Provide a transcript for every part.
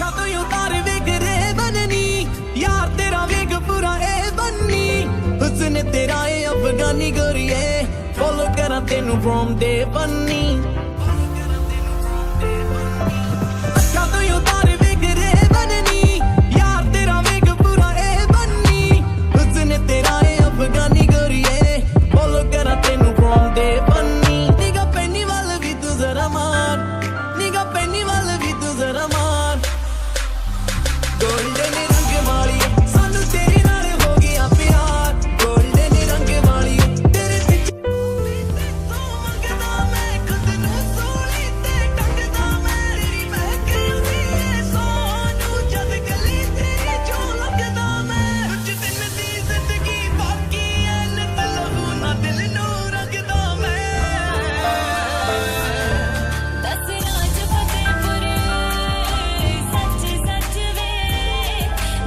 ਅੱਖਾਂ ਤੋਂ ਉਤਾਰ ਵੇਖ ਰੇ बननी यार तेरा वेग पूरा ए बन्नी हुस्न तेरा ए अफगानी गोरिए फॉलो करा तेनू फ्रॉम डे बन्नी ਅੱਖਾਂ ਤੋਂ ਉਤਾਰ ਵੇਖ ਰੇ बननी यार तेरा वेग पूरा ए बन्नी हुस्न तेरा ए अफगानी गोरिए फॉलो करा तेनू फ्रॉम डे बन्नी निगा पैनी वाल भी तू जरा मार निगा पैनी वाल भी तू जरा मार गोल्डन रंग वाली सानू तेरे नाल हो गया प्यार गोल्डन रंग वाली तेरे पिछ तो मंगदा मैं खुद नू सोली ते टंगदा मैं तेरी महक उदी सोनू जद गली तेरी जो लगदा मैं कुछ दिन दी जिंदगी बाकी है नित लहू ना दिल नू रंगदा मैं दस राज फतेहपुर सच सच वे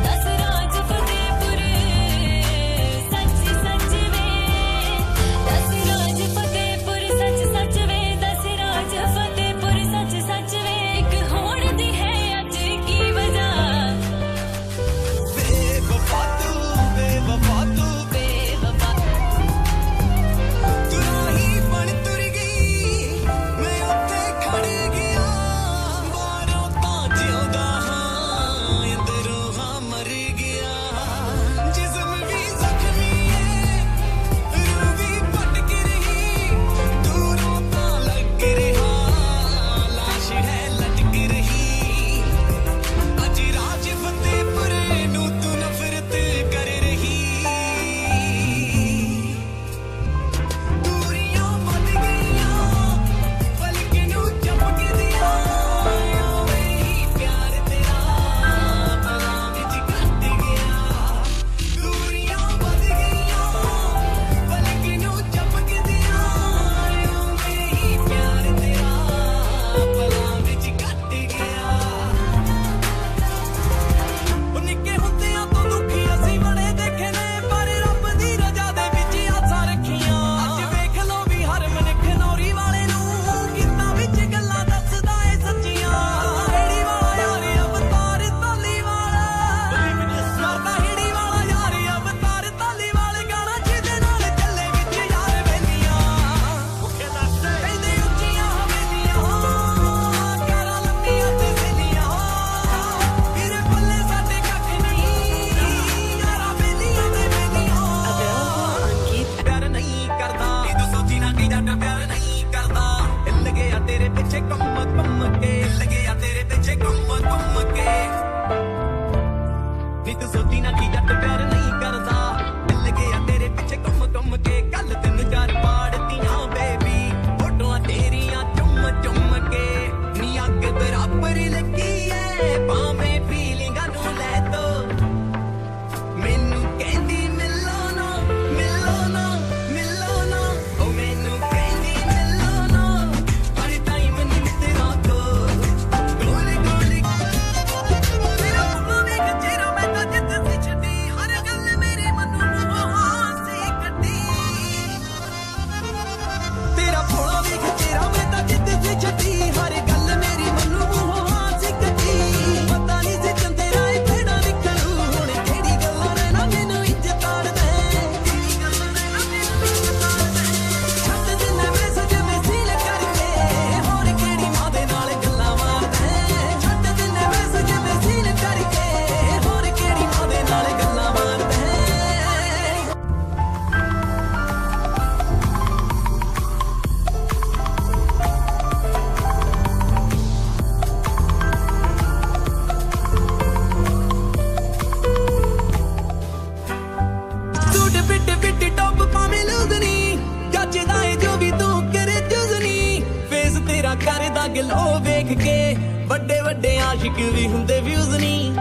दस राज फतेहपुर सच सच वे दस राज फतेहपुर सच सच वे दस राज फतेहपुर सच सच वे एक होड़ दी है अज की वजह बेवफा तू बेवफा तू बेवफा ਤੂੰ ਹੀ ਬਣ ਤੁਰ ਗਈ ਮੈਂ ਉੱਥੇ ਖੜ ਗਿਆ ਬਾਹਰੋਂ ਤਾਂ ਜਿਉਂਦਾ ਹਾਂ ਅੰਦਰੋਂ ਹਾਂ ਮਰ ਗਿਆ ਜਿਸਮ ਵੀ ਜ਼ਖਮੀ ਏ ਰੂਹ ਵੀ ਭਟਕ ਰਹੀ ਦੂਰੋਂ ਤਾਂ ਲੱਗ ਰਿਹਾ ਲਾਸ਼ ਹੈ ਲਟਕ ਰਹੀ ਅੱਜ ਰਾਜ ਫਤਿਹਪੁਰ ਨੂੰ ਤੂੰ ਨਫ਼ਰਤ ਕਰ ਰਹੀ ਦੂਰੀਆਂ ਵੱਧ ਗਈਆਂ ਪਲਕ ਨੂੰ ਝਪਕਦੀਆਂ ਓਵੇਂ ਹੀ ਪਿਆਰ ਤੇਰਾ ਪਲਾਂ ਵਿੱਚ ਘਟ ਗਿਆ ਦੂਰੀਆਂ ਵੱਧ ਗਈਆਂ ਪਲਕ ਨੂੰ ਝਪਕਦੀਆਂ ਓਵੇਂ ਹੀ ਪਿਆਰ ਤੇਰਾ ਪਲਾਂ ਵਿੱਚ ਘਟ ਗਿਆ ਉਹ ਨਿੱਕੇ ਹੁੰਦਿਆਂ ਤੋਂ ਦੁਖੀ ਅਸੀਂ ਬੜੇ ਦੇਖੇ ਨੇ ਪਰ ਰੱਬ ਦੀ ਰਜ਼ਾ ਦੇ ਵਿੱਚ ਆਸਾਂ ਰੱਖੀਆਂ ਅੱਜ ਵੇਖ ਲੋ ਵੀ ਹਰ ਮਨੁੱਖ ਨੌਰੀ ਵਾਲੇ ਨੂੰ ਗੀਤਾਂ ਵਿੱਚ ਗੱਲਾਂ ਦੱਸਦਾ ਏ ਸੱਚੀਆਂ ਹੀੜੀ ਵਾਲਾ ਯਾਰ ਅਵਤਾਰ ਤਾਲੀ ਵਾਲਾ ਕਰਦਾ ਹੀੜੀ ਵਾਲਾ ਯਾਰ ਅਵਤਾਰ ਤਾਲੀ ਵਾਲੇ ਗਾਣਾ ਜਿਹਦੇ ਨਾਲ ਚੱਲੇ ਵਿੱਚ ਯਾਰ ਵੇਲੀਆਂ ਕਹਿੰਦੇ ਉੱਚੀਆਂ ਹਵੇਲੀਆਂ ਕਰਾਂ ਲੰਮੀਆਂ ਤੇ ਸੇਲੀਆਂ ਵੀਰੇ ਪੱਲੇ ਸਾਡੇ ਕੱਖ ਨਹੀਂ ਯਾਰਾ ਵੇਲੀਆਂ ਦੇ ਵੇਲੀਆਂ ਪਿਆਰ ਨਹੀਂ ਕਰਦਾ ਇਹ ਤੂੰ ਸੋਚੀ ਨਾ ਕਿ ਜੱਟ ਪਿਆਰ ਨਹੀਂ ਕਰਦਾ ਹਿੱਲ ਗਿਆ ਤੇਰੇ ਪਿੱਛੇ ਘੁੰਮ ਕੇ ਹਿੱਲ ਗਿਆ ਤੇਰੇ ਪਿੱਛੇ ਘੁੰਮ ਕੇ ਨੀ ਤੂੰ ਸੋਚੀ ਨਾ ਕਿ ਜੱਟ ਪਿਆਰ ਨਹੀਂ ਕਰਦਾ ਹਿੱਲ ਗਿਆ ਤੇਰੇ ਪਿੱਛੇ ਘੁੰਮ ਕੇ ਕੱਲ ਤਿੰਨ ਚਾਰ ਪਾੜਤੀਆਂ ਬੇਬੀ ਫੋਟੋਆਂ ਤੇਰੀਆਂ ਚੁੰਮ ਕੇ ਨੀ ਅੱਗ ਬਰਾਬਰ ਲੱਗੀ ਏ ਭਾਵੇਂ ਫੀਲਿੰਗਾਂ ਨੂੰ ਲੈ ਤੋ ਮੈਨੂੰ ਕਹਿੰਦੀ ਮਿਲੋ ਨਾ ਉਹ ਮੈਨੂੰ ਕਹਿੰਦੀ ਮਿਲੋ ਨਾ ਹਰ ਟਾਈਮ ਨੀ ਤੇਰਾ ਤੋਂ ਗੋਲੀ ਤੇਰਾ ਮੁੰਡਾ ਵੇਖ ਚਿਹਰਾ ਮੈਂ ਤਾਂ ਜਿੱਦ ਸੀ ਛੱਡੀ ਹਰ ਗੱਲ ਮੇਰੀ ਮਨ ਨੂੰ ਹਾਸੀ ਕੱਢੀ ਤੇਰਾ ਭੋਲਾ ਵੇਖ ਚਿਹਰਾ ਮੈਂ ਤਾਂ ਜਿੱਦ ਸੀ ਛੱਡੀ ਹਰ ਗੱਲ ਮੇਰੀ ਮਨ ਨੂੰ ਹਾਸੀ ਕੱਢੀ ਪਤਾ ਨਹੀਂ ਸੀ ਚੰਦੇ ਰਾਏ ਕਿਹੜਾ ਨਿਕਲੂ ਹੁਣ ਕਿਹੜੀ ਗੱਲਾਂ ਨੇ ਨਾ ਮੈਨੂੰ ਇੰਜ ਤਾੜਦੇ ਛੱਡ ਦਿੰਦਾ ਮੈਸੇਜ ਮੈਸੀਲ ਕਰਕੇ ਹੋਰ ਕਿਹੜੀ ਮਾਂ ਦੇ ਨਾਲ ਗੱਲਾਂ ਮਾਰਦੇ ਛੱਡ ਦਿੰਦਾ ਮੈਸੇਜ ਮੈਸੀਲ ਕਰਕੇ ਹੋਰ ਕਿਹੜੀ ਮਾਂ ਦੇ ਨਾਲ ਗੱਲਾਂ ਮਾਰਦੇ ਸੂਟ ਫਿੱਟ ਟੌਪ ਪਾਵੇਂ ਲੂਜ਼ਨੀ ਜੱਜਦਾ ਏ ਜੋ ਵੀ ਤੂੰ ਕਰੇ ਜੁਜ਼ਨੀ ਫੇਸ ਤੇਰਾ ਕਰਦਾ ਗਲੋ ਵੇਖ ਕੇ ਵੱਡੇ ਆਸ਼ਿਕ ਵੀ ਹੁੰਦੇ ਵਿਊਜ਼ ਨਹੀਂ